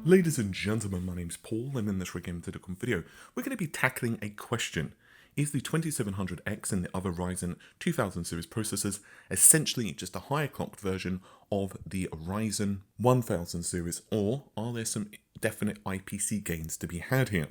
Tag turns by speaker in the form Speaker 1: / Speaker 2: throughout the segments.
Speaker 1: Ladies and gentlemen, my name's Paul, and in this Limited video, we're going to be tackling a question. Is the 2700X and the other Ryzen 2000 series processors essentially just a higher clocked version of the Ryzen 1000 series, or are there some definite IPC gains to be had here?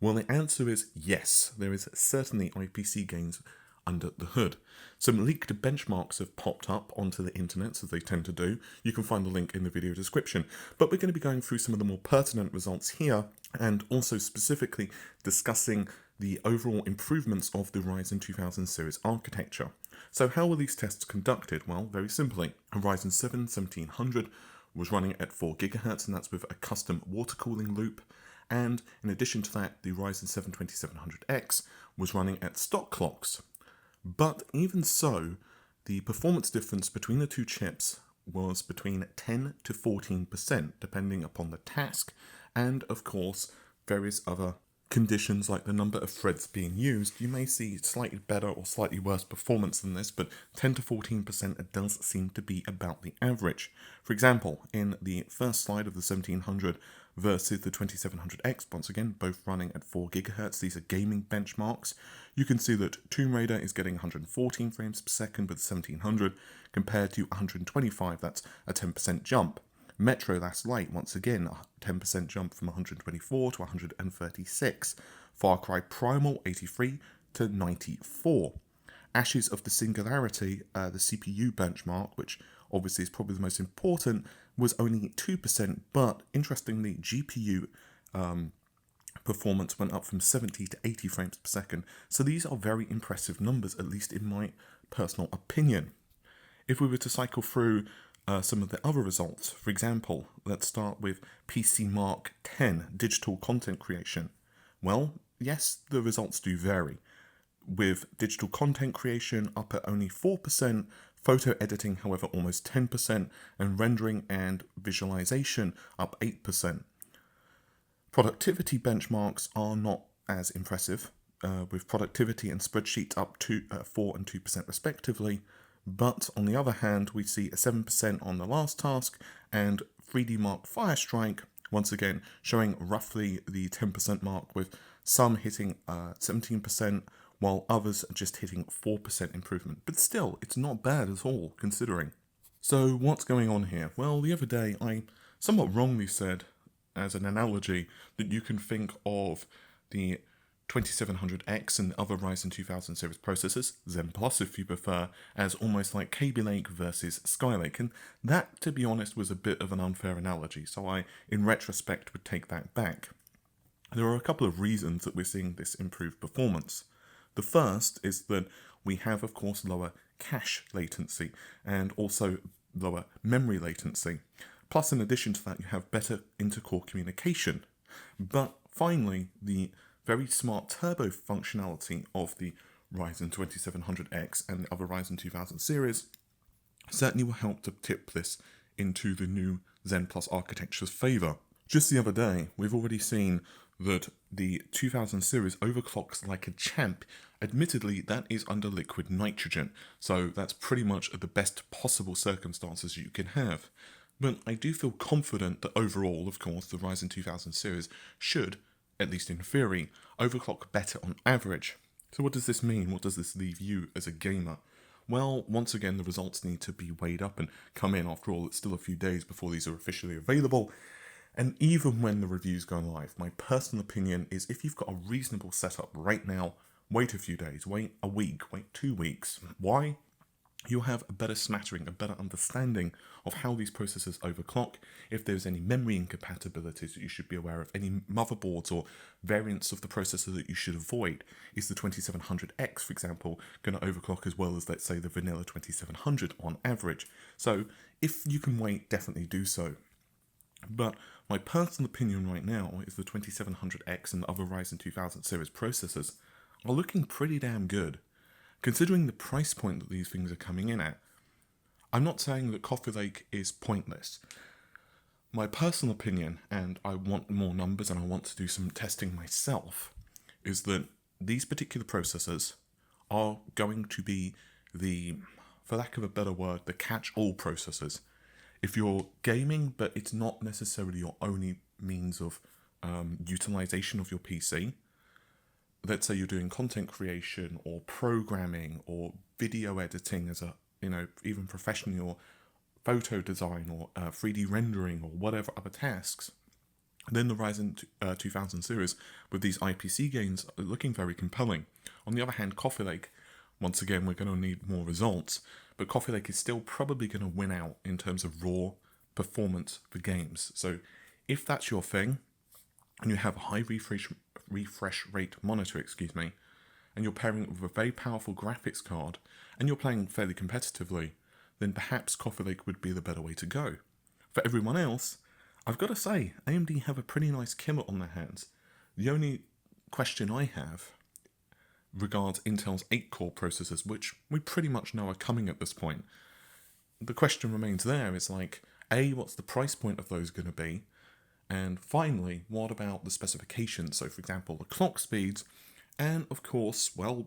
Speaker 1: Well, the answer is yes, there is certainly IPC gains under the hood. Some leaked benchmarks have popped up onto the internet, as they tend to do. You can find the link in the video description. But we're going to be going through some of the more pertinent results here, and also specifically discussing the overall improvements of the Ryzen 2000 series architecture. So how were these tests conducted? Well, very simply, a Ryzen 7 1700 was running at 4 GHz, and that's with a custom water cooling loop. And in addition to that, the Ryzen 7 2700X was running at stock clocks. But even so, the performance difference between the two chips was between 10 to 14%, depending upon the task, and of course, various other conditions like the number of threads being used. You may see slightly better or slightly worse performance than this, but 10 to 14% does seem to be about the average. For example, in the first slide of the 1700 versus the 2700X, once again, both running at 4 GHz, these are gaming benchmarks. You can see that Tomb Raider is getting 114 frames per second with 1700 compared to 125, that's a 10% jump. Metro Last Light, once again, a 10% jump from 124 to 136. Far Cry Primal, 83 to 94. Ashes of the Singularity, the CPU benchmark, which obviously is probably the most important, was only 2%, but interestingly, GPU performance went up from 70 to 80 frames per second. So these are very impressive numbers, at least in my personal opinion. If we were to cycle through some of the other results, for example, let's start with PC Mark 10, digital content creation. Well, yes, the results do vary, with digital content creation up at only 4%, photo editing, however, almost 10%, and rendering and visualization up 8%. Productivity benchmarks are not as impressive, with productivity and spreadsheets up to 4 and 2% respectively. But on the other hand, we see a 7% on the last task, and 3D Mark Firestrike, once again, showing roughly the 10% mark, with some hitting 17%, while others are just hitting 4% improvement. But still, it's not bad at all, considering. So what's going on here? Well, the other day, I somewhat wrongly said, as an analogy, that you can think of the 2700X and other Ryzen 2000 series processors, Zen Plus if you prefer, as almost like Kaby Lake versus Skylake, and that, to be honest, was a bit of an unfair analogy, so I, in retrospect, would take that back. There are a couple of reasons that we're seeing this improved performance. The first is that we have, of course, lower cache latency and also lower memory latency. Plus, in addition to that, you have better intercore communication. But finally, the very smart turbo functionality of the Ryzen 2700X and the other Ryzen 2000 series certainly will help to tip this into the new Zen Plus architecture's favour. Just the other day, we've already seen that the 2000 series overclocks like a champ. Admittedly, that is under liquid nitrogen, so that's pretty much the best possible circumstances you can have. But I do feel confident that overall, of course, the Ryzen 2000 series should, at least in theory, overclock better on average. So what does this mean? What does this leave you as a gamer? Well, once again, the results need to be weighed up and come in. After all, it's still a few days before these are officially available. And even when the reviews go live, my personal opinion is if you've got a reasonable setup right now, wait a few days, wait a week, wait 2 weeks. Why? You'll have a better smattering, a better understanding of how these processors overclock, if there's any memory incompatibilities that you should be aware of, any motherboards or variants of the processor that you should avoid. Is the 2700X, for example, going to overclock as well as, let's say, the vanilla 2700 on average? So if you can wait, definitely do so. But my personal opinion right now is the 2700X and the other Ryzen 2000 series processors are looking pretty damn good. Considering the price point that these things are coming in at, I'm not saying that Coffee Lake is pointless. My personal opinion, and I want more numbers and I want to do some testing myself, is that these particular processors are going to be the, for lack of a better word, the catch-all processors. If you're gaming, but it's not necessarily your only means of utilization of your PC. Let's say you're doing content creation or programming or video editing as a, even professional photo design or 3D rendering or whatever other tasks. Then the Ryzen 2000 series with these IPC gains are looking very compelling. On the other hand, Coffee Lake, once again, we're going to need more results, but Coffee Lake is still probably going to win out in terms of raw performance for games. So if that's your thing, and you have a high refresh rate monitor, and you're pairing it with a very powerful graphics card, and you're playing fairly competitively, then perhaps Coffee Lake would be the better way to go. For everyone else, I've got to say, AMD have a pretty nice killer on their hands. The only question I have regards Intel's 8-core processors, which we pretty much know are coming at this point. The question remains there is like, A, what's the price point of those going to be? And finally, what about the specifications? So, for example, the clock speeds, and of course, well,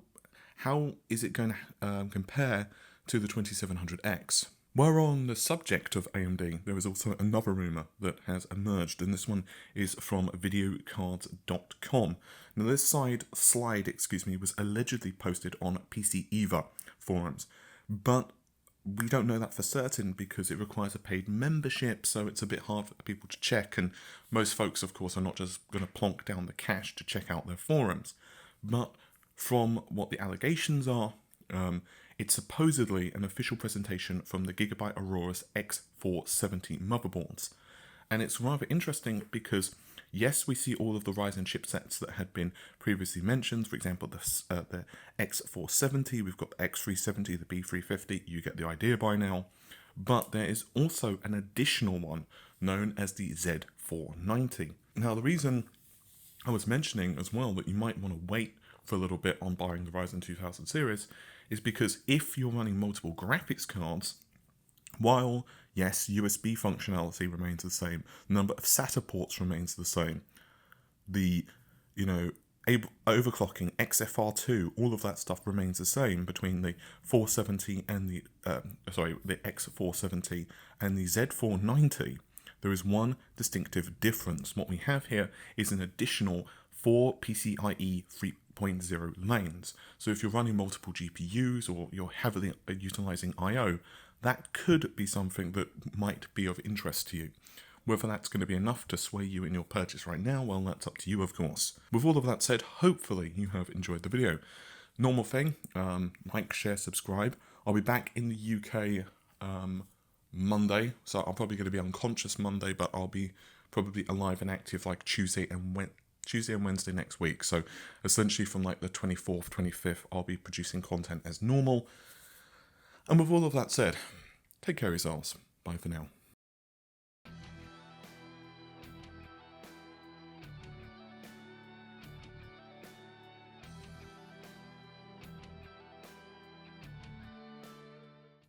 Speaker 1: how is it going to compare to the 2700X? We're on the subject of AMD. There is also another rumour that has emerged, and this one is from videocards.com. Now, this slide was allegedly posted on PC Eva forums, but we don't know that for certain because it requires a paid membership, so it's a bit hard for people to check, and most folks, of course, are not just going to plonk down the cash to check out their forums. But from what the allegations are, it's supposedly an official presentation from the Gigabyte AORUS X470 motherboards. And it's rather interesting because, yes, we see all of the Ryzen chipsets that had been previously mentioned. For example, the X470, we've got the X370, the B350, you get the idea by now. But there is also an additional one known as the Z490. Now, the reason I was mentioning as well that you might want to wait for a little bit on buying the Ryzen 2000 series is because if you're running multiple graphics cards, while, yes, USB functionality remains the same, the number of SATA ports remains the same, the, overclocking, XFR2, all of that stuff remains the same between the 470 and the X470 and the Z490. There is one distinctive difference. What we have here is an additional 4 PCIe 3.0 lanes. So if you're running multiple GPUs or you're heavily utilizing I/O, that could be something that might be of interest to you. Whether that's going to be enough to sway you in your purchase right now, well, that's up to you, of course. With all of that said, hopefully you have enjoyed the video. Normal thing, like, share, subscribe. I'll be back in the UK Monday, so I'm probably going to be unconscious Monday, but I'll be probably alive and active like Tuesday and Wednesday next week. So essentially from like the 24th, 25th, I'll be producing content as normal. And with all of that said, take care of yourselves. Bye for now.